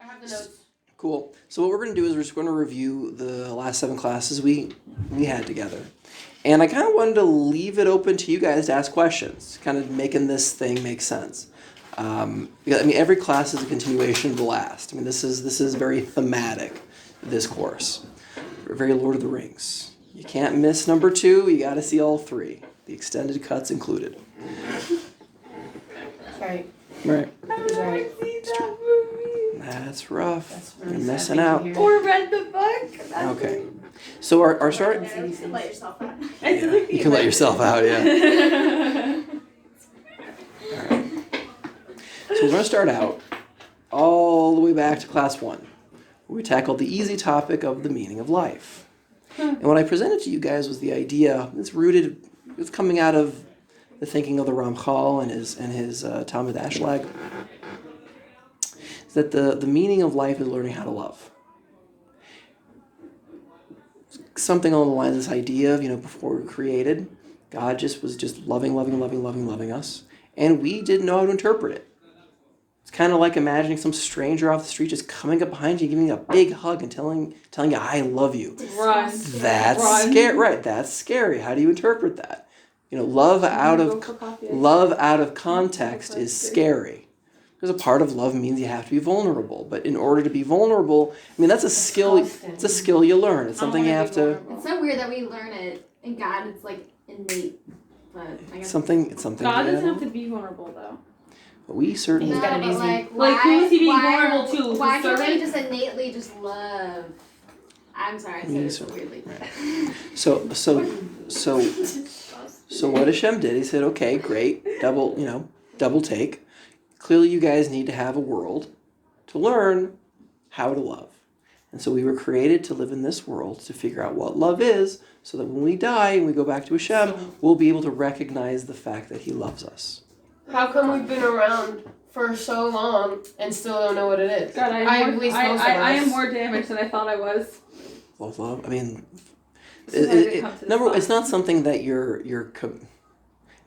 I have the notes. Cool. So what we're going to do is we're just going to review the last 7 classes we had together. And I kind of wanted to leave it open to you guys to ask questions, kind of making this thing make sense. Because, every class is a continuation of the last. This is very thematic, this course. Very Lord of the Rings. You can't miss number 2. You got to see all 3. The extended cuts included. Right. Right. He's right. That's rough. That's really You're sad missing thing to out. hear. Or read the book. That's Okay. So our start. Yeah, you can let yourself out. Yeah, you can let yourself out. Yeah. All right. So we're going to start out all the way back to class 1, where we tackled the easy topic of the meaning of life. And what I presented to you guys was the idea. It's coming out of the thinking of the Ramchal and his Talmud Ashlag. Is that the meaning of life is learning how to love. Something along the lines of this idea of, before we were created, God was just loving us. And we didn't know how to interpret it. It's kind of like imagining some stranger off the street just coming up behind you, giving you a big hug and telling you, I love you. Run. That's scary. Right, that's scary. How do you interpret that? Love out of context is scary. Because a part of love means you have to be vulnerable. But in order to be vulnerable, that's a skill. It's a skill you learn. It's something you have to. It's so weird that we learn it in God. It's like innate, but I guess It's something. God doesn't have to be vulnerable though. But we certainly. He's got it easy. Like, who is he being vulnerable to? Why His can't we servant? just innately just love? I'm sorry, I said it so weirdly. Right. So what Hashem did, he said, okay, great, double take. Clearly you guys need to have a world to learn how to love. And so we were created to live in this world to figure out what love is, so that when we die and we go back to Hashem, we'll be able to recognize the fact that he loves us. How come we've been around for so long and still don't know what it is? God, I am more damaged than I thought I was. Love, number It's it's not something that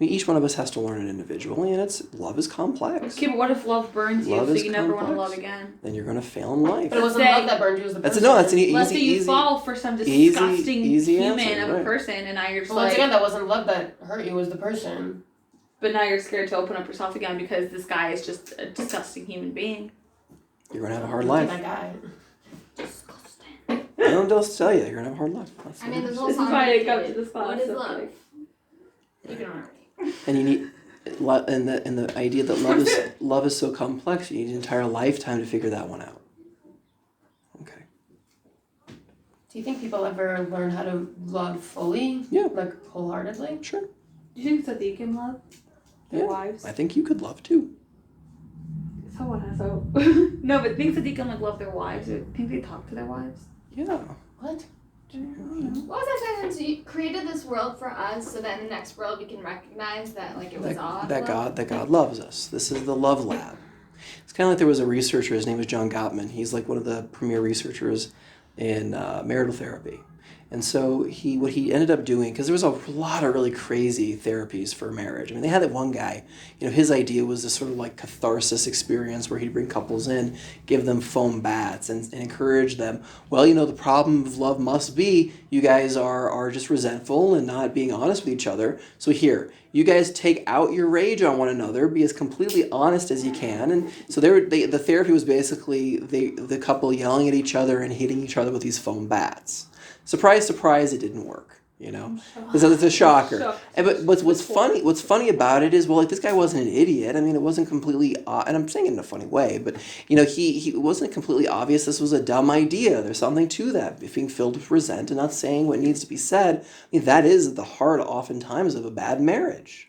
each one of us has to learn it individually, and love is complex. Okay, but what if love burns you, Love so is you never want to complex. love again? Then you're going to fail in life. But it wasn't love that burned you, it was the person. That's an Let's say easy. you fall for some easy disgusting human answer, of a right. person, and now you're just But once again, that wasn't love that hurt you, it was the person. But now you're scared to open up yourself again because this guy is just a disgusting human being. You're going to have a hard Look at life. that guy. Disgusting. I don't know what else to tell you. You're going to have a hard life. That's I mean, it. this whole This is song. why I come to this class. What is so love? like- You can already. And you need, and the idea that love is so complex, you need an entire lifetime to figure that one out. Okay. Do you think people ever learn how to love fully? Yeah. Like, wholeheartedly? Sure. Do you think Tzaddikim love their Yeah. wives? I think you could love too. Someone has hope. No, but think Tzaddikim love their wives? Or think they talk to their wives? Yeah. What? What was I saying? So you created this world for us, so that in the next world we can recognize that it was all That love? God loves us. This is the love lab. It's kind of like there was a researcher, his name was John Gottman. He's like one of the premier researchers in marital therapy. And so what he ended up doing, because there was a lot of really crazy therapies for marriage. They had that one guy, his idea was this sort of like catharsis experience where he'd bring couples in, give them foam baths and encourage them. Well, the problem of love must be you guys are just resentful and not being honest with each other. So here, you guys take out your rage on one another, be as completely honest as you can. And so the therapy was basically the couple yelling at each other and hitting each other with these foam bats. Surprise, surprise, it didn't work. It's a shocker. But what's funny about it is, this guy wasn't an idiot. it wasn't completely, and I'm saying it in a funny way, but he wasn't completely obvious this was a dumb idea. There's something to that, being filled with resent and not saying what needs to be said. That is at the heart, oftentimes, of a bad marriage.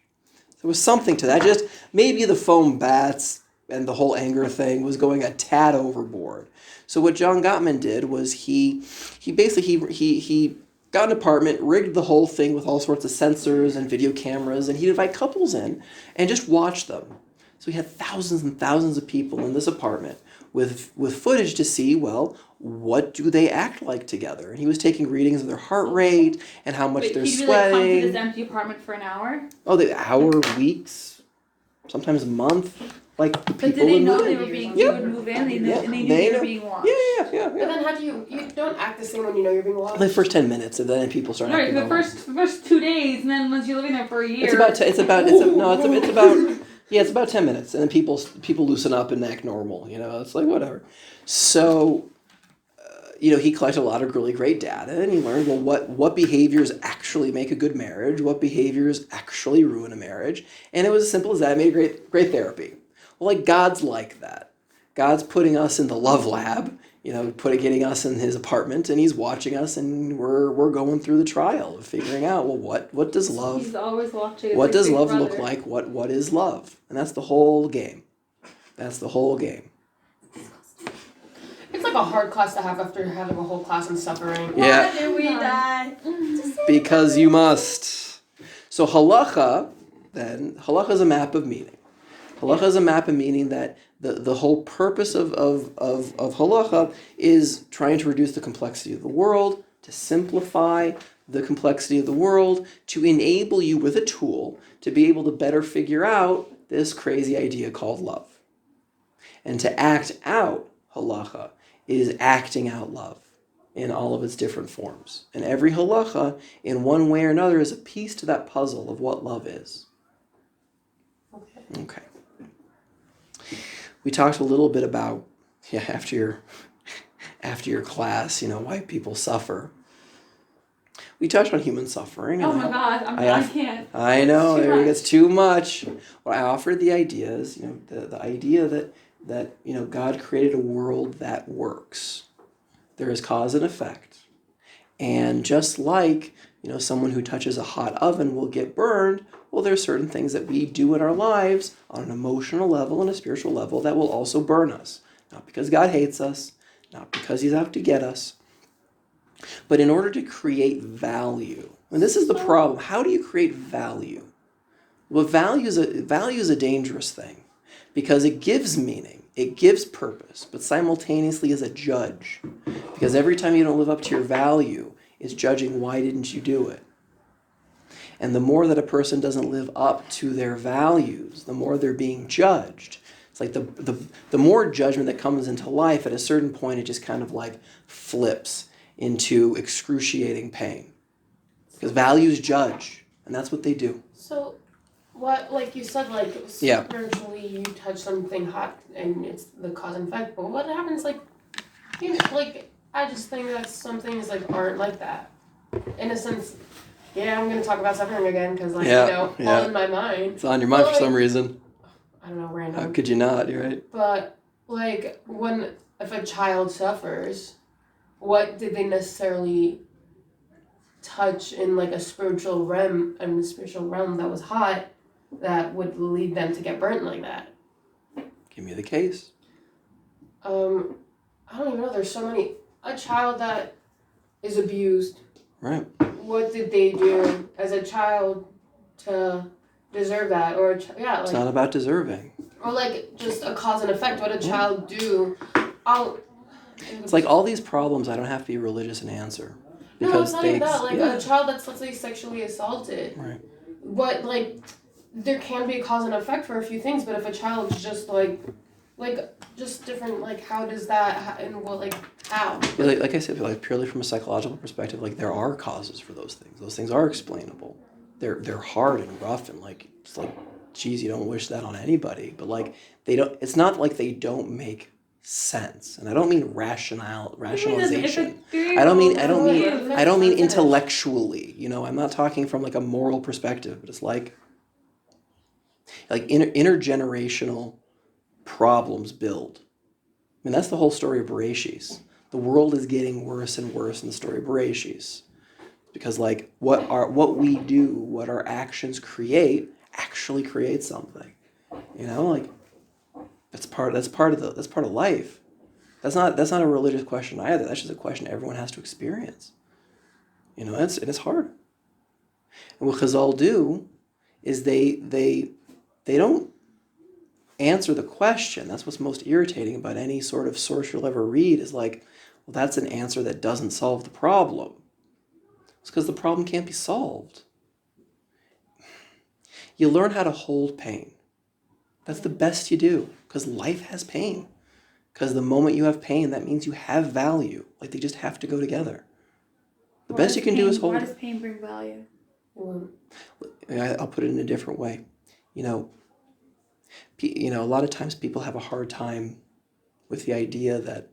There was something to that. Just maybe the foam bats and the whole anger thing was going a tad overboard. So what John Gottman did was he basically got an apartment, rigged the whole thing with all sorts of sensors and video cameras, and he'd invite couples in and just watch them. So he had thousands and thousands of people in this apartment with footage to see, what do they act like together? And he was taking readings of their heart rate and how much they're sweating. He'd come to this empty apartment for an hour? Oh, the hour, weeks, sometimes a month. like the people But did they in know the- they were being, Yep. you would move in, and they knew They they were know. being watched? Yeah. But then how do you don't act the same when you know you're being watched? The first 10 minutes, and then people start Right, acting the normal. first 2 days, and then once you're living there for a year. It's about 10 minutes, and then people loosen up and act normal. It's like whatever. So, he collected a lot of really great data, and he learned what behaviors actually make a good marriage, what behaviors actually ruin a marriage, and it was as simple as that. It made great therapy. Well, like God's like that. God's putting us in the love lab, getting us in his apartment, and he's watching us, and we're going through the trial of figuring out, well, what does love? He's always watching. It's What like does Big love Brother. look like? What is love? And that's the whole game. That's the whole game. It's like a hard class to have after having a whole class on suffering. Yeah. Why do we die? Because you must. So halacha is a map of meaning. Halacha is a map of meaning that the whole purpose of halacha is trying to reduce the complexity of the world, to simplify the complexity of the world, to enable you with a tool to be able to better figure out this crazy idea called love. And to act out halacha is acting out love in all of its different forms. And every halacha, in one way or another, is a piece to that puzzle of what love is. Okay. We talked a little bit about, after your class, why people suffer. We touched on human suffering. Oh my God, I can't. I know, Too much. it's too much. What I offered the idea is, the idea that God created a world that works. There is cause and effect. And just like, someone who touches a hot oven will get burned, well, there are certain things that we do in our lives on an emotional level and a spiritual level that will also burn us. Not because God hates us, not because he's out to get us, but in order to create value. And this is the problem. How do you create value? Well, value is a dangerous thing because it gives meaning, it gives purpose, but simultaneously is a judge. Because every time you don't live up to your value, it's judging why didn't you do it. And the more that a person doesn't live up to their values, the more they're being judged. It's like the more judgment that comes into life, at a certain point, it just kind of like flips into excruciating pain. Because values judge, and that's what they do. So, what, like you said, like spiritually you touch something hot and it's the cause and effect, but what happens, like I just think that some things aren't like that. In a sense, I'm going to talk about suffering again because, all in my mind. It's on your mind for some reason. I don't know, random. How could you not? You're right. But, if a child suffers, what did they necessarily touch in, a spiritual realm, that was hot, that would lead them to get burnt like that? Give me the case. I don't even know. There's so many. A child that is abused. Right. What did they do as a child to deserve that? Or it's not about deserving. Or just a cause and effect. What a child do? It's like all these problems. I don't have to be religious and answer. No, it's not even that. A child that's, let's say, sexually assaulted. Right. What there can be a cause and effect for a few things, but if a child's just just different, how does that, and how? Like I said, purely from a psychological perspective, there are causes for those things. Those things are explainable. They're hard and rough and it's geez, you don't wish that on anybody. But they don't. It's not like they don't make sense, and I don't mean rationalization. I don't mean intellectually. I'm not talking from a moral perspective, but it's like intergenerational problems build. I mean, that's the whole story of Bereshis. The world is getting worse and worse in the story of Bereshis. Because what we do, what our actions create, actually create something. That's part of life. That's not a religious question either. That's just a question everyone has to experience. It's hard. And what Chazal do is they don't answer the question. That's what's most irritating about any sort of source you'll ever read is that's an answer that doesn't solve the problem. It's because the problem can't be solved. You learn how to hold pain. That's the best you do, because life has pain. Because the moment you have pain, that means you have value. Like, they just have to go together. The best you can do is hold Why it. does pain bring value? I'll put it in a different way. You know, a lot of times people have a hard time with the idea that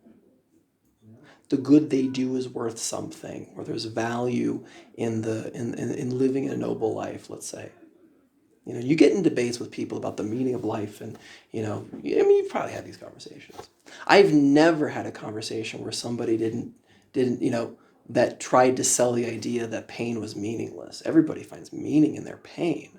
the good they do is worth something, or there's value in living a noble life, let's say. You know, you get in debates with people about the meaning of life, and, you've probably had these conversations. I've never had a conversation where somebody didn't, that tried to sell the idea that pain was meaningless. Everybody finds meaning in their pain.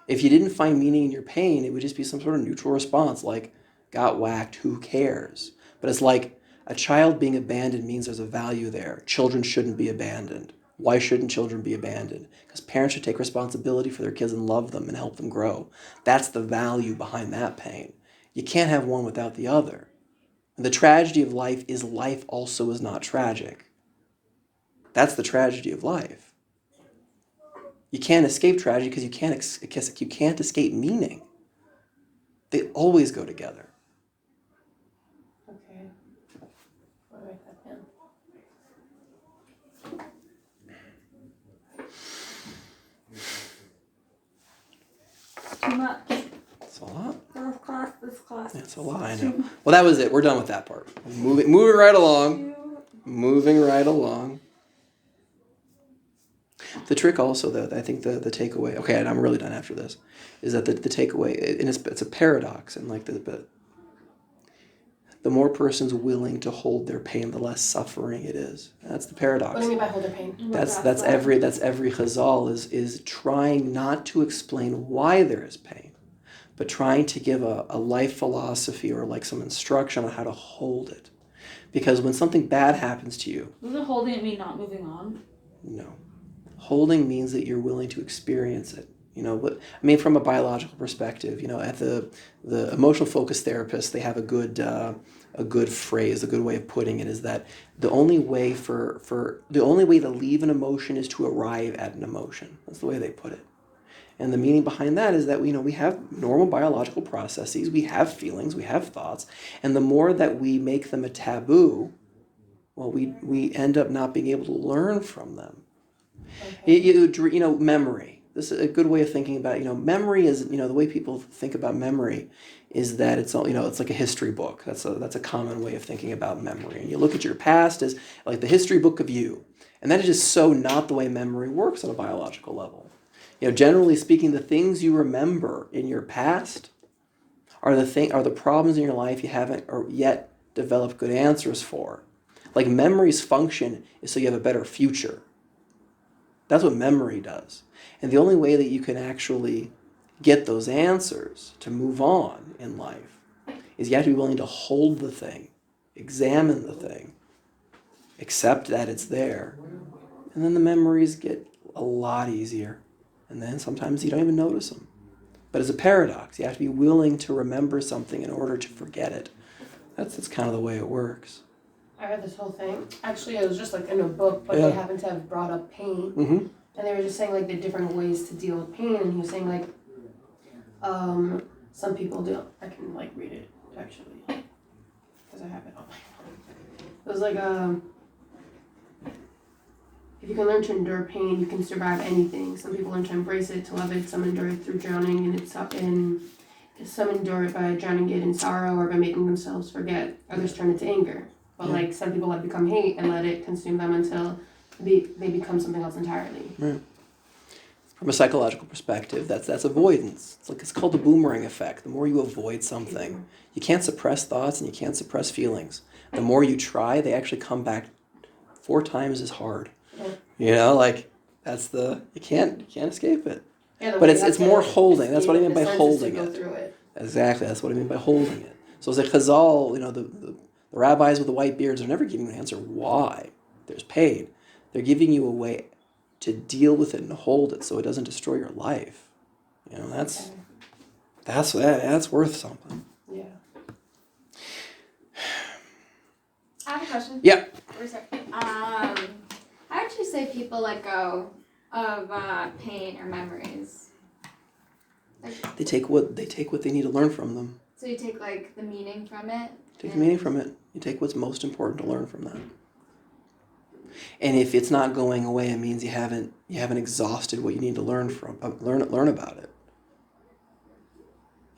If you didn't find meaning in your pain, it would just be some sort of neutral response, like, got whacked, who cares? But it's like, a child being abandoned means there's a value there. Children shouldn't be abandoned. Why shouldn't children be abandoned? Because parents should take responsibility for their kids and love them and help them grow. That's the value behind that pain. You can't have one without the other. And the tragedy of life is life also is not tragic. That's the tragedy of life. You can't escape tragedy because you can't escape meaning. They always go together. Okay. I'll write that down. Too much. It's a lot. This class. That's a lot, I know. Well, that was it. We're done with that part. Moving right along. Moving right along. The trick also, though, I think the takeaway, okay, and I'm really done after this, is that the takeaway, and it's a paradox, and like the more a person's willing to hold their pain, the less suffering it is. That's the paradox. What do you mean by hold their pain? That's every chazal is trying not to explain why there is pain, but trying to give a life philosophy or like some instruction on how to hold it. Because when something bad happens to you... Doesn't holding it mean not moving on? No. Holding means that you're willing to experience it. From a biological perspective, at the emotional focused therapists, they have a good phrase, a good way of putting it is that the only way to leave an emotion is to arrive at an emotion. That's the way they put it. And the meaning behind that is that we have normal biological processes, we have feelings, we have thoughts, and the more that we make them a taboo, well, we end up not being able to learn from them. Okay. Memory. This is a good way of thinking about it. Memory is, the way people think about memory is that it's it's like a history book. That's a common way of thinking about memory. And you look at your past as like the history book of you. And that is just so not the way memory works on a biological level. Generally speaking, the things you remember in your past are the problems in your life you haven't or yet developed good answers for. Like memory's function is so you have a better future. That's what memory does. And the only way that you can actually get those answers to move on in life is you have to be willing to hold the thing, examine the thing, accept that it's there, and then the memories get a lot easier. And then sometimes you don't even notice them. But it's a paradox. You have to be willing to remember something in order to forget it. That's kind of the way it works. I read this whole thing. Actually, it was just like in a book, but they happened to have brought up pain. Mm-hmm. And they were just saying like the different ways to deal with pain. And he was saying like, some people do. I can like read it actually, because I have it on my phone. It was like, if you can learn to endure pain, you can survive anything. Some people learn to embrace it, to love it. Some endure it through drowning, and some endure it by drowning it in sorrow or by making themselves forget. Others turn it to anger. But like some people let it become hate and let it consume them until they become something else entirely. Right. From a psychological perspective, that's avoidance. It's called the boomerang effect. The more you avoid something, you can't suppress thoughts and you can't suppress feelings. The more you try, they actually come back 4 times as hard. Yeah. You can't escape it. Yeah, but it's more holding. That's what I mean by holding it. Exactly. That's what I mean by holding it. So as a chazal, the rabbis with the white beards are never giving you an answer why there's pain. They're giving you a way to deal with it and hold it so it doesn't destroy your life. That's worth something. Yeah. I have a question. Yeah. How would you say people let go of pain or memories? Like, They take what they need to learn from them. so you take like the meaning from it. Take the meaning from it. You take what's most important to learn from that. And if it's not going away, it means you haven't exhausted what you need to learn about it.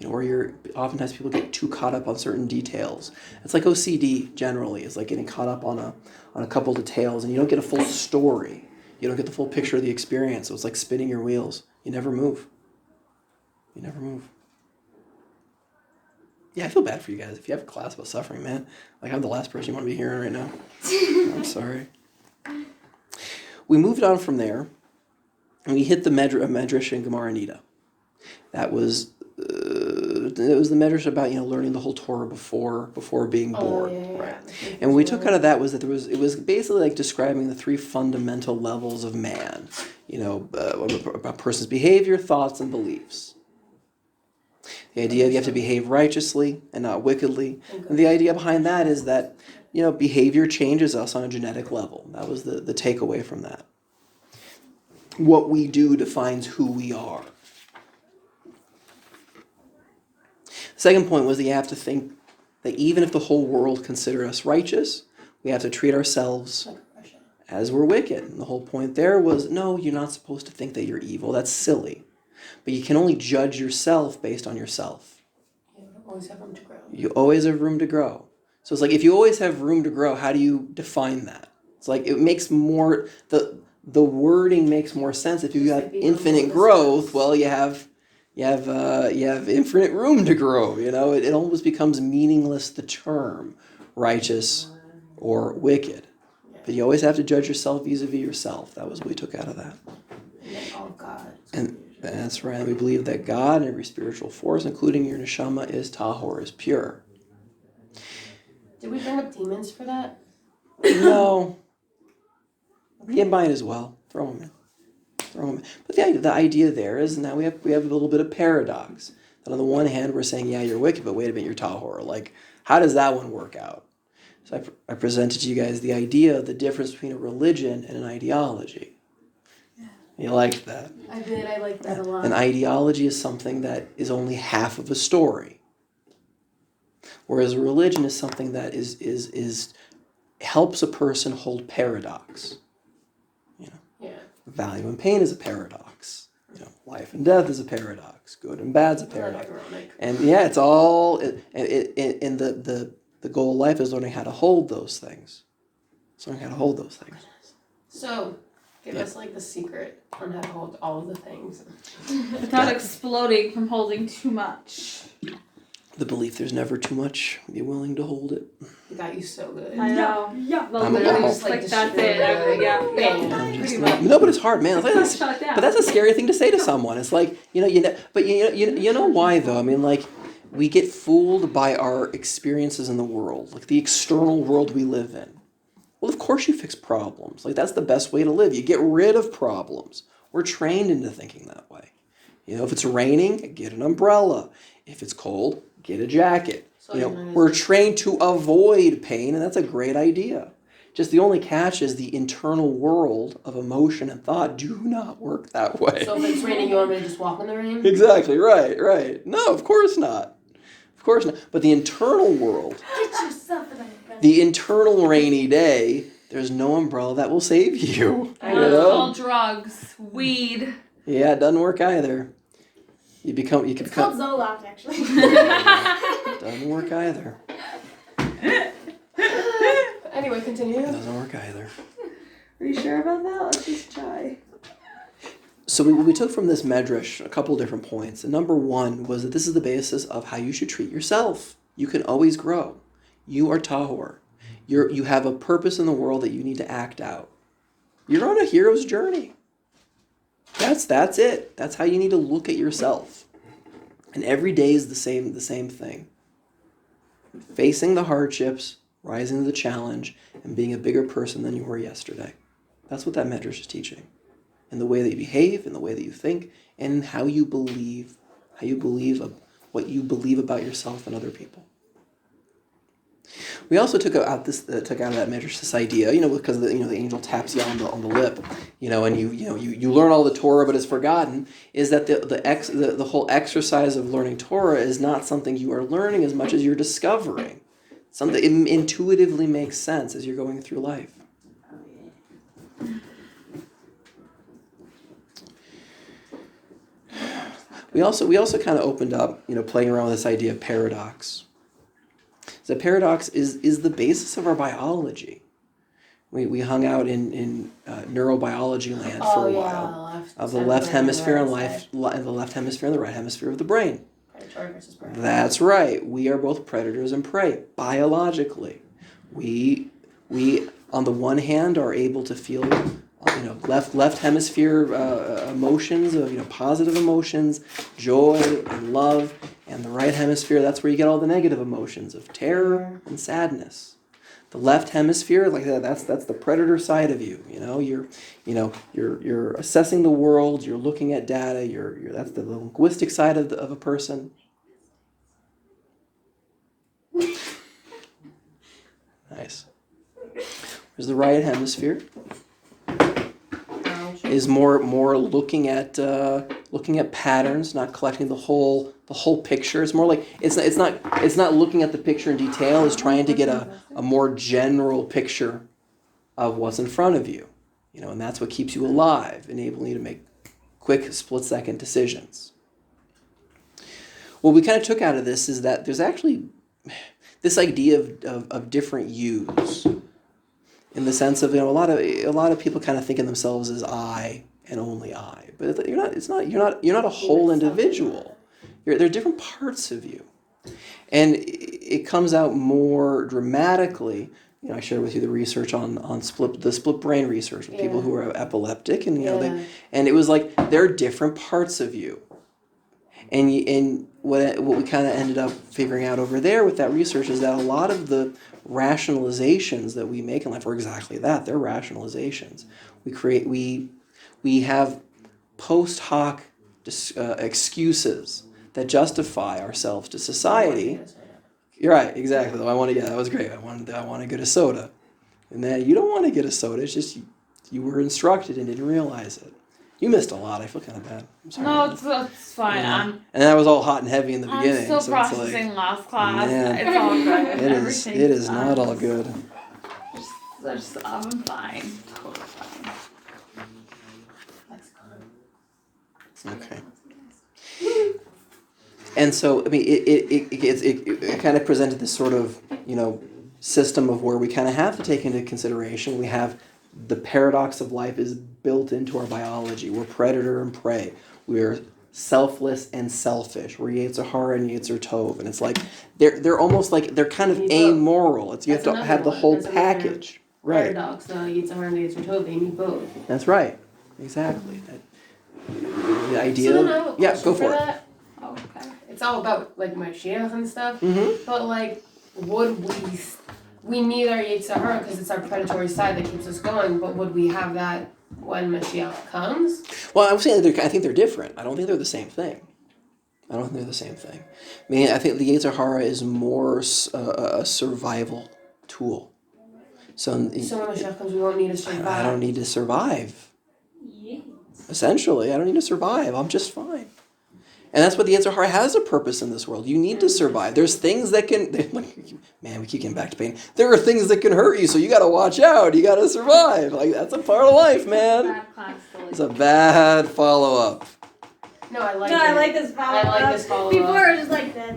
Or oftentimes people get too caught up on certain details. It's like OCD generally. It's like getting caught up on a couple details, and you don't get a full story. You don't get the full picture of the experience. So it's like spinning your wheels. You never move. You never move. Yeah, I feel bad for you guys. If you have a class about suffering, man, like I'm the last person you want to be hearing right now. I'm sorry. We moved on from there, and we hit the Medrash and Gemara Nida. That was it was the Medrash about learning the whole Torah before being born. Yeah. Right. And what we took out of that was that it was basically like describing the three fundamental levels of man. A person's behavior, thoughts, and beliefs. The idea you have to behave righteously and not wickedly. And the idea behind that is that, behavior changes us on a genetic level. That was the takeaway from that. What we do defines who we are. The second point was that you have to think that even if the whole world consider us righteous, we have to treat ourselves as we're wicked. And the whole point there was, no, you're not supposed to think that you're evil. That's silly. But you can only judge yourself based on yourself. You always have room to grow. You always have room to grow. So it's like, if you always have room to grow, how do you define that? It's like, it makes more, the wording makes more sense. If you have infinite growth, well, you have infinite room to grow. It almost becomes meaningless, the term righteous or wicked. But you always have to judge yourself vis-a-vis yourself. That was what we took out of that. And then all God. And that's right. We believe that God and every spiritual force, including your neshama, is tahor, is pure. Did we bring up demons for that? No. You might as well. Throw them in. But the idea there is now we have a little bit of paradox. That on the one hand, we're saying, yeah, you're wicked, but wait a minute, you're tahor. Like, how does that one work out? So I presented to you guys the idea of the difference between a religion and an ideology. You liked that? I did. I like that a lot. An ideology is something that is only half of a story. Whereas a religion is something that is helps a person hold paradox. Yeah. Value and pain is a paradox. Life and death is a paradox. Good and bad is a paradox. And yeah, it's all. And the goal of life is learning how to hold those things. So, give us the secret on how to hold all of the things. Without exploding from holding too much. The belief there's never too much. Be willing to hold it. You got you so good. I know. Yeah. I'm Literally just like that's it. Yeah. No, but it's hard, man. It's like but that's a scary thing to say to someone. It's like but you know why though? I mean, like, we get fooled by our experiences in the world, like the external world we live in. Well, of course you fix problems. Like, that's the best way to live. You get rid of problems. We're trained into thinking that way. If it's raining, get an umbrella. If it's cold, get a jacket. We're trained to avoid pain, and that's a great idea. Just the only catch is the internal world of emotion and thought do not work that way. So if it's raining, you want me to just walk in the rain? Exactly, right. No, of course not. But the internal world, Get yourself in the internal rainy day, there's no umbrella that will save you. All drugs, weed. Yeah, it doesn't work either. It's called Zoloft, actually. Doesn't work either. Anyway, continue. Doesn't work either. Are you sure about that? Let's just try. So we took from this medrash a couple of different points. And number one was that this is the basis of how you should treat yourself. You can always grow. You are tahor. You have a purpose in the world that you need to act out. You're on a hero's journey. That's it. That's how you need to look at yourself. And every day is the same thing. Facing the hardships, rising to the challenge, and being a bigger person than you were yesterday. That's what that medrash is teaching. In the way that you behave, in the way that you think, and in how you believe what you believe about yourself and other people. We also took out of that medrash this idea, because the angel taps you on the lip, and you learn all the Torah, but it's forgotten. Is that the whole exercise of learning Torah is not something you are learning as much as you're discovering. Something intuitively makes sense as you're going through life. We also kind of opened up, playing around with this idea of paradox. The paradox is the basis of our biology. We hung out in neurobiology land for a while, of the left hemisphere and the left hemisphere and the right hemisphere of the brain. Predator versus prey. That's right. We are both predators and prey biologically. We on the one hand are able to feel left hemisphere emotions of positive emotions, joy and love, and the right hemisphere, that's where you get all the negative emotions of terror and sadness. The left hemisphere, like that's the predator side of you. You're assessing the world, you're looking at data, that's the linguistic side of a person. Nice. There's the right hemisphere. Is more looking at patterns, not collecting the whole picture. It's more like it's not looking at the picture in detail. It's trying to get a more general picture of what's in front of you, and that's what keeps you alive, enabling you to make quick split-second decisions. What we kind of took out of this is that there's actually this idea of different yous. In the sense of a lot of people kind of think of themselves as I and only I, but you're not a whole individual. There are different parts of you, and it comes out more dramatically. I shared with you the research on the split brain research with people who are epileptic, and and it was like there are different parts of you, and what we kind of ended up figuring out over there with that research is that a lot of the rationalizations that we make in life are exactly that. They're rationalizations. We have post hoc excuses that justify ourselves to society. You're right, exactly. That was great. I want to get a soda, and then you don't want to get a soda. It's just you were instructed and didn't realize it. You missed a lot. I feel kind of bad. I'm sorry. No, it's fine. Yeah. And that was all hot and heavy in the beginning. I'm still processing last class. Man, it's all good. It is not all good. I'm fine. Totally fine. Okay. And so, it kind of presented this sort of, system of where we kind of have to take into consideration. We have the paradox of life is built into our biology. We're predator and prey. We're selfless and selfish. We're Yetzer Hara and Yetzer Tov. And it's like, they're almost like, they're kind of amoral. You have to have the whole package. Right. Paradox, the Yetzer Hara and the Yetzer Tov, they need both. That's right. Exactly. The idea. So then I have a question go for it. that. Oh, okay. It's all about my Mashiach and stuff. Mm-hmm. But would we need our Yetzer Hara because it's our predatory side that keeps us going, but would we have that when Mashiach comes? Well, I'm saying I think they're different. I don't think they're the same thing. I mean, I think the Yetzer Hara is more a survival tool. So when Mashiach comes, we won't need to survive. I don't need to survive. Yes. Essentially, I don't need to survive. I'm just fine. And that's what the Yetzer Hara has a purpose in this world. You need to survive. There's things that can... Man, we keep getting back to pain. There are things that can hurt you, so you got to watch out. You got to survive. That's a part of life, man. It's a bad follow-up. No, I like this follow-up. I like this follow-up. Before it was just like that.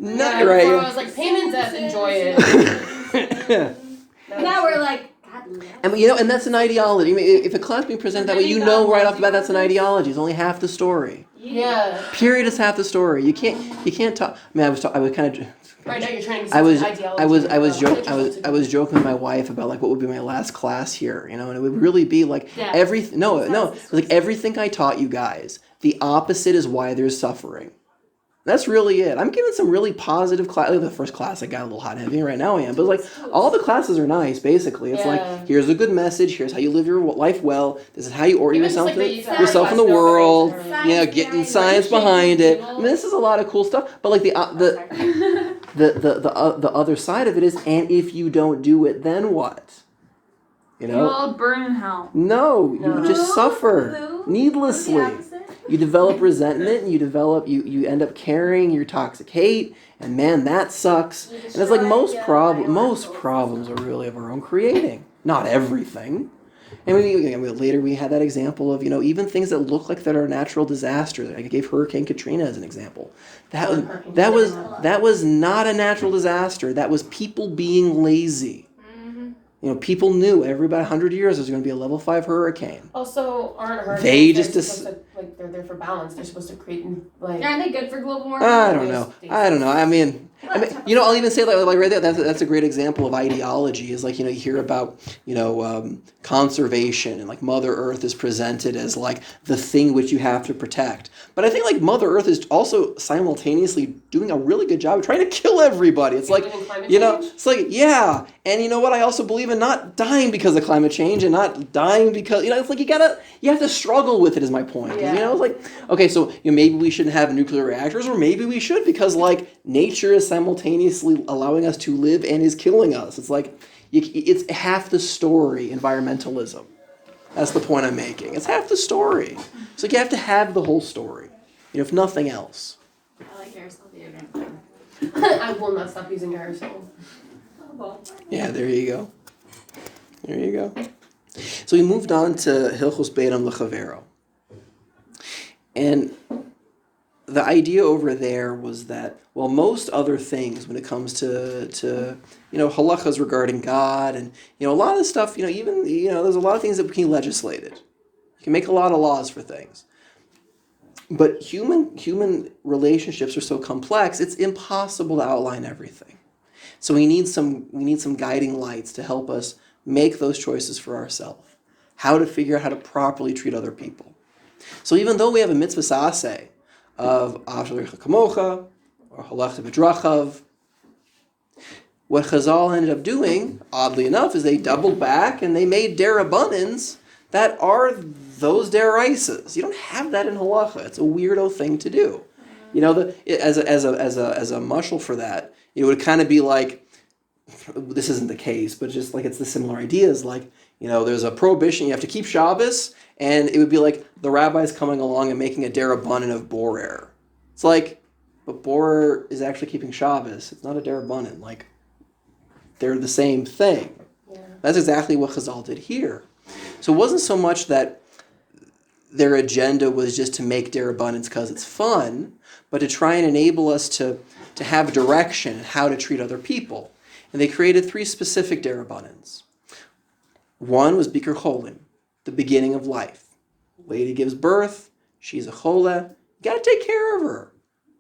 Not right. Before I was pain and death, enjoy it. Now we're like... And that's an ideology. I mean, if a class being presented that way, right off the bat that's an ideology. It's only half the story. Yeah. Period is half the story. You can't talk. I mean, I was kind of. Right now, you're trying to. I was joking with my wife about what would be my last class here, and it would really be everything. No, it was everything I taught you guys. The opposite is why there's suffering. That's really it. I'm giving some really positive class. The first class I got a little hot and heavy. Right now I am, but all the classes are nice. Basically, it's here's a good message. Here's how you live your life well. This is how you orient yourself in the world. Getting science behind it. I mean, this is a lot of cool stuff. But the other side of it is, and if you don't do it, then what? You all burn in hell. No, you just suffer needlessly. You develop resentment, and you end up carrying your toxic hate, and man, that sucks. And it's like most problems are really of our own creating. Not everything. And later we had that example of, even things that look like that are natural disasters. I gave Hurricane Katrina as an example. That was not a natural disaster. That was people being lazy. People knew every about 100 years there's going to be a level 5 hurricane. Also, aren't hurricanes they're there for balance. They're supposed to create Aren't they good for global warming? I don't know. I mean, I'll even say like right there. That's a great example of ideology. Is like you hear about conservation, and like Mother Earth is presented as like the thing which you have to protect. But I think like Mother Earth is also simultaneously doing a really good job of trying to kill everybody. It's like it's like and you know what? I also believe in not dying because of climate change and not dying because it's like you have to struggle with it. Is my point? Yeah. It's like okay, so maybe we shouldn't have nuclear reactors, or maybe we should because like nature is simultaneously allowing us to live and is killing us. It's like it's half the story. Environmentalism. That's the point I'm making. It's half the story. It's like you have to have the whole story, if nothing else. I like aerosol deodorant. I will not stop using aerosol. Yeah, there you go. So we moved on to Hilchos Beidam Lechavero. And the idea over there was that, well, most other things when it comes to halachas regarding God and, a lot of the stuff, even, there's a lot of things that can be legislated. You can make a lot of laws for things. But human relationships are so complex, it's impossible to outline everything. So we need some guiding lights to help us make those choices for ourselves. How to figure out how to properly treat other people. So even though we have a mitzvah saseh of Asher Kamocha or Halachta B'drachav, what Chazal ended up doing, oddly enough, is they doubled back and they made Dera Buttons that are those deraisas. You don't have that in halacha. It's a weirdo thing to do. As a mushal for that, it would kind of be like, this isn't the case, but just like it's the similar ideas. Like there's a prohibition, you have to keep Shabbos, and it would be like the rabbis coming along and making a Dera Button of borer. It's like, but borer is actually keeping Shabbos. It's not a Dera Button. Like they're the same thing. Yeah. That's exactly what Chazal did here. So it wasn't so much that their agenda was just to make Dera Buttons because it's fun, but to try and enable us to have direction in how to treat other people. And they created 3 specific Dera Buttons. One was Bikur Cholim, the beginning of life. Lady gives birth, she's a chole, you got to take care of her.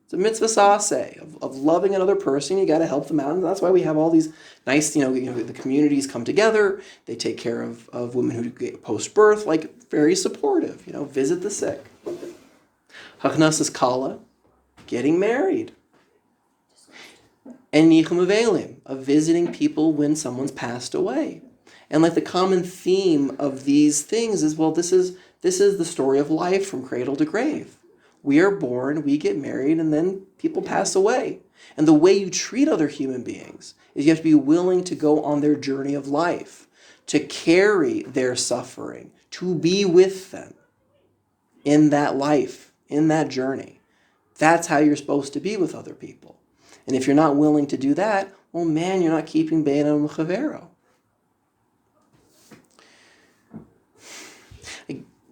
It's a mitzvah saseh of loving another person. You got to help them out, and that's why we have all these nice, the communities come together. They take care of women who get post-birth, like very supportive. Visit the sick. Hachnasas kala, getting married, and nichum avelim, of visiting people when someone's passed away. And like the common theme of these things is, well, this is the story of life from cradle to grave. We are born, we get married, and then people pass away. And the way you treat other human beings is you have to be willing to go on their journey of life, to carry their suffering, to be with them in that life, in that journey. That's how you're supposed to be with other people. And if you're not willing to do that, well, man, you're not keeping Beidam L'Chavero.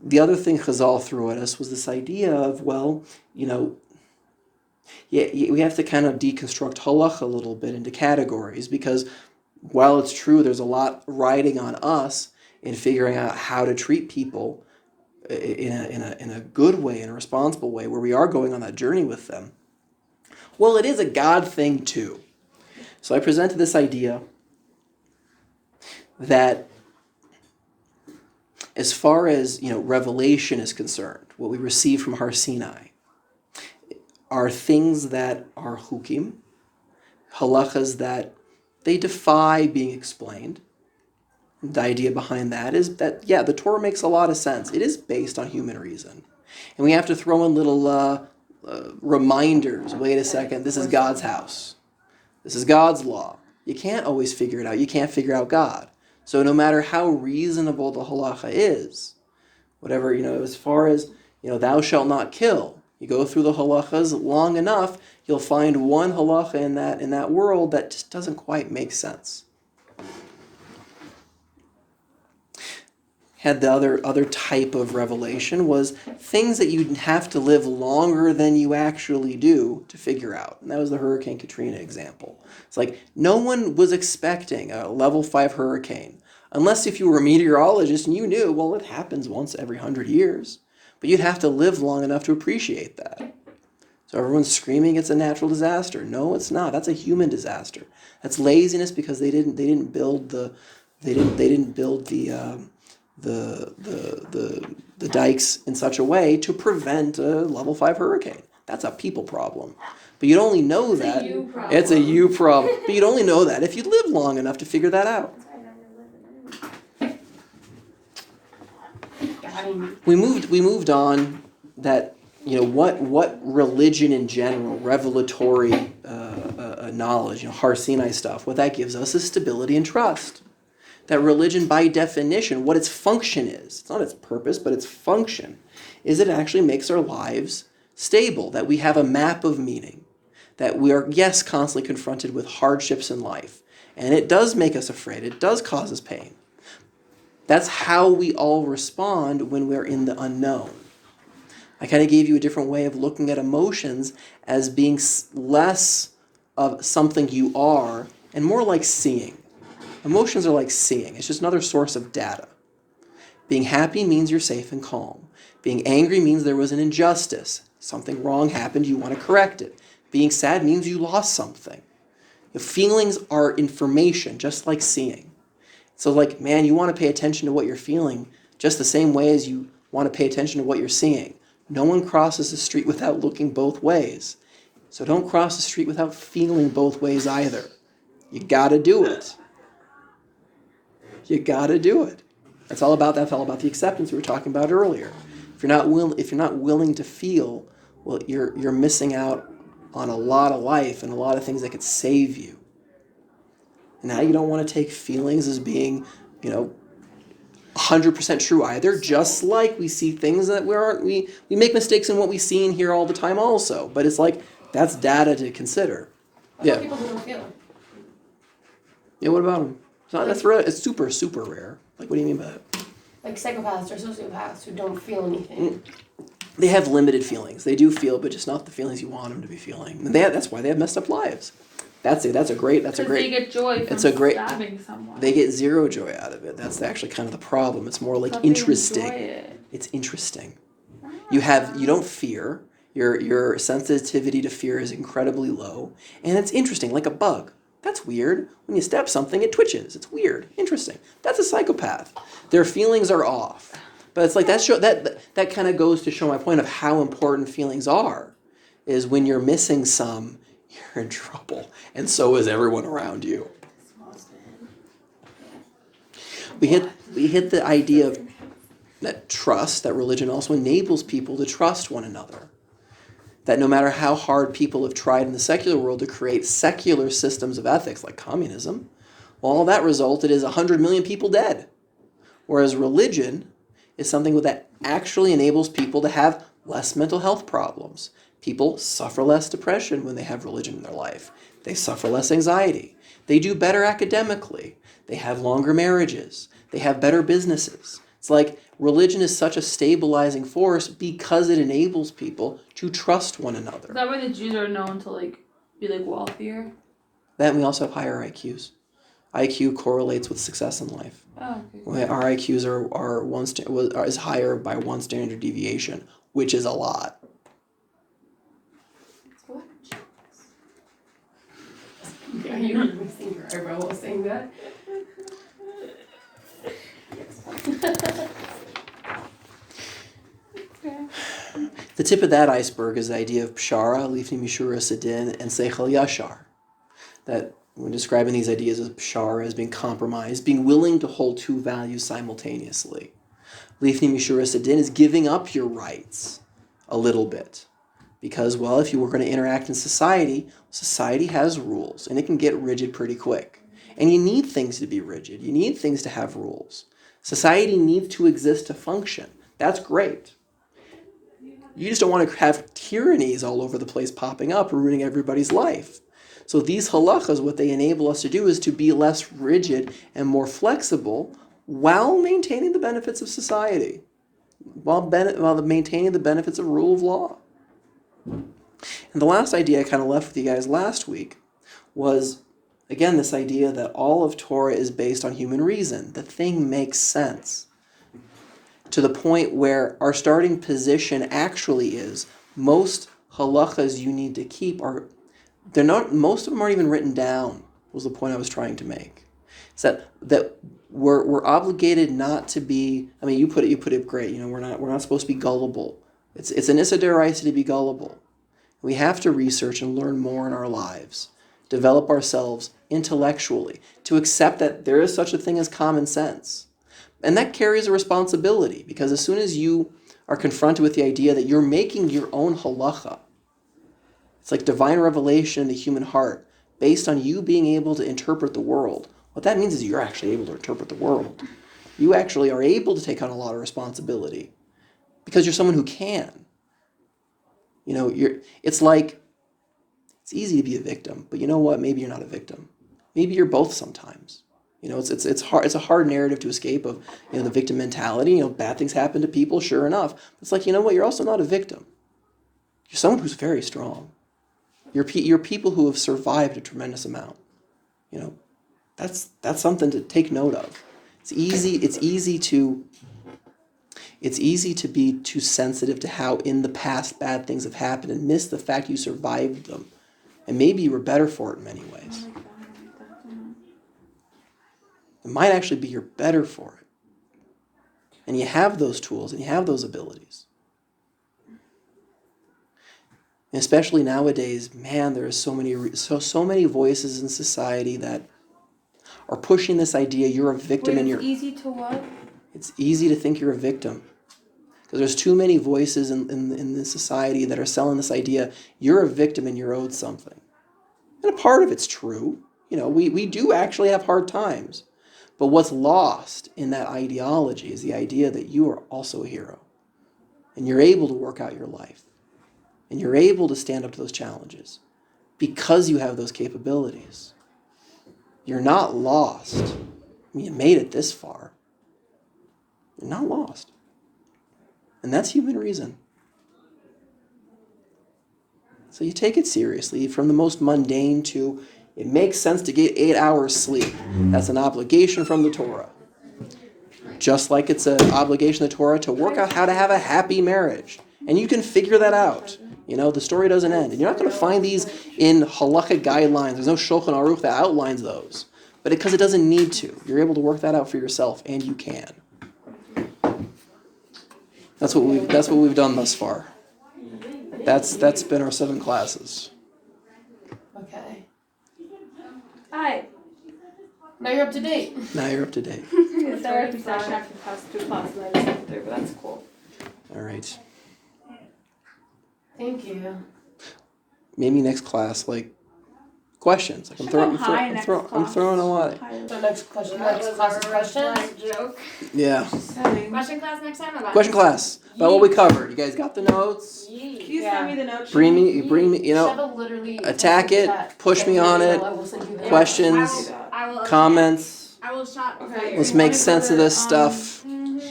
The other thing Chazal threw at us was this idea of, well, we have to kind of deconstruct halacha a little bit into categories, because while it's true there's a lot riding on us in figuring out how to treat people in a good way, in a responsible way, where we are going on that journey with them, well, it is a God thing too. So I presented this idea that as far as revelation is concerned, what we receive from Har Sinai are things that are chukim, halachas that they defy being explained. The idea behind that is that, the Torah makes a lot of sense. It is based on human reason. And we have to throw in little reminders. Wait a second, this is God's house. This is God's law. You can't always figure it out. You can't figure out God. So no matter how reasonable the halacha is, whatever, as far as, thou shalt not kill, you go through the halachas long enough, you'll find one halacha in that world that just doesn't quite make sense. Had the other type of revelation was things that you'd have to live longer than you actually do to figure out. And that was the Hurricane Katrina example. It's like no one was expecting a level 5 hurricane, unless if you were a meteorologist and you knew, well, it happens once every 100 years. But you'd have to live long enough to appreciate that. So everyone's screaming it's a natural disaster. No, it's not. That's a human disaster. That's laziness because they didn't build the dikes in such a way to prevent a level 5 hurricane. That's a people problem. But you'd only know that. It's a you problem. But you'd only know that if you live long enough to figure that out. We moved on that, what religion in general, revelatory knowledge, Har Sinai stuff, what that gives us is stability and trust. That religion, by definition, what its function is, it's not its purpose, but its function, is it actually makes our lives stable, that we have a map of meaning, that we are, yes, constantly confronted with hardships in life, and it does make us afraid, it does cause us pain. That's how we all respond when we're in the unknown. I kind of gave you a different way of looking at emotions as being less of something you are and more like seeing. Emotions are like seeing. It's just another source of data. Being happy means you're safe and calm. Being angry means there was an injustice. Something wrong happened, you want to correct it. Being sad means you lost something. Feelings are information, just like seeing. So you want to pay attention to what you're feeling just the same way as you want to pay attention to what you're seeing. No one crosses the street without looking both ways. So don't cross the street without feeling both ways either. You got to do it. You got to do it. That's all about the acceptance we were talking about earlier. If you're not willing to feel, well, you're missing out on a lot of life and a lot of things that could save you. And now you don't want to take feelings as being, 100% true either, just like we see things that we make mistakes in what we see and hear all the time also. But it's like, that's data to consider. Yeah. People who don't feel it. Yeah, what about them? That's rare. It's super, super rare. What do you mean by that? Like psychopaths or sociopaths who don't feel anything. They have limited feelings. They do feel, but just not the feelings you want them to be feeling. And that's why they have messed up lives. That's a great. They get joy from stabbing someone. They get zero joy out of it. That's actually kind of the problem. It's more like interesting. It's interesting. You don't fear. Your sensitivity to fear is incredibly low, and it's interesting, like a bug. That's weird. When you stab something, it twitches. It's weird. Interesting. That's a psychopath. Their feelings are off. But it's like that kind of goes to show my point of how important feelings are. Is when you're missing some, you're in trouble. And so is everyone around you. We hit the idea of that trust, that religion also enables people to trust one another. That no matter how hard people have tried in the secular world to create secular systems of ethics like communism, well, all that resulted is 100 million people dead. Whereas religion is something that actually enables people to have less mental health problems. People suffer less depression when they have religion in their life. They suffer less anxiety. They do better academically. They have longer marriages. They have better businesses. It's like religion is such a stabilizing force because it enables people to trust one another. Is that why the Jews are known to be wealthier? That, and we also have higher IQs. IQ correlates with success in life. Oh, okay. Our IQs is higher by one standard deviation, which is a lot. Yeah, you heard me sing your eyebrow while saying that. The tip of that iceberg is the idea of pshara, lifnei mishura sedin, and seichel yashar. That when describing these ideas as pshara, as being compromised, being willing to hold two values simultaneously. Lifnei mishura sedin is giving up your rights a little bit. Because, well, if you were going to interact in society, society has rules, and it can get rigid pretty quick. And you need things to be rigid. You need things to have rules. Society needs to exist to function. That's great. You just don't want to have tyrannies all over the place popping up, ruining everybody's life. So these halachas, what they enable us to do is to be less rigid and more flexible while maintaining the benefits of society, while maintaining the benefits of rule of law. And the last idea I kind of left with you guys last week was, again, this idea that all of Torah is based on human reason. The thing makes sense. To the point where our starting position actually is most halachas you need to keep most of them aren't even written down, was the point I was trying to make. It's that we're obligated not to be, I mean, you put it great, we're not supposed to be gullible. It's an issa d'oraisa to be gullible. We have to research and learn more in our lives, develop ourselves intellectually, to accept that there is such a thing as common sense. And that carries a responsibility, because as soon as you are confronted with the idea that you're making your own halacha, it's like divine revelation in the human heart, based on you being able to interpret the world. What that means is you're actually able to interpret the world. You actually are able to take on a lot of responsibility, because you're someone who can. It's easy to be a victim, but you know what? Maybe you're not a victim. Maybe you're both sometimes. It's hard. It's a hard narrative to escape of, the victim mentality. Bad things happen to people, sure enough. It's like, you know what? You're also not a victim. You're someone who's very strong. You're people who have survived a tremendous amount. That's something to take note of. It's easy to be too sensitive to how in the past bad things have happened and miss the fact you survived them, and maybe you were better for it in many ways. It might actually be you're better for it. And you have those tools and you have those abilities. And especially nowadays, man, there are so many voices in society that are pushing this idea you're a victim. It's easy to what? It's easy to think you're a victim. Because there's too many voices in the society that are selling this idea you're a victim and you're owed something. And a part of it's true. We do actually have hard times. But what's lost in that ideology is the idea that you are also a hero. And you're able to work out your life. And you're able to stand up to those challenges because you have those capabilities. You're not lost. You made it this far. You're not lost. And that's human reason. So you take it seriously, from the most mundane to, it makes sense to get 8 hours sleep. That's an obligation from the Torah. Just like it's an obligation of the Torah to work out how to have a happy marriage. And you can figure that out. The story doesn't end. And you're not going to find these in halacha guidelines. There's no Shulchan Aruch that outlines those. But because it doesn't need to. You're able to work that out for yourself, and you can. That's what we've done thus far. That's been our 7 classes. Okay. Hi. Now you're up to date. It's therapy session after class, 2 classes I just went through, but that's cool. All right. Thank you. Maybe next class, questions. I'm throwing a lot. So next question. Next class is questions. Joke. Yeah. Question class next time about. Question class about what we covered. You guys got the notes? Can you send me the notes? Bring me. Sheva literally attack it. Push me on it. Questions. I will Comments. I will shot. Okay. Let's make sense of this stuff. And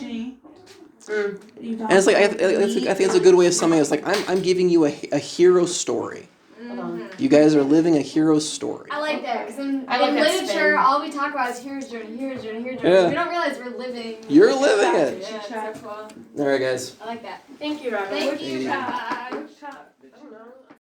it's I think it's a good way of summing it. It's I'm giving you a hero story. You guys are living a hero story. I like that, because in that literature, spin. all we talk about is hero's journey. Yeah. We don't realize we're living. You're living it. Yeah, it's so cool. All right, guys. I like that. Thank you, Robert. Thank you. Easy. Bye.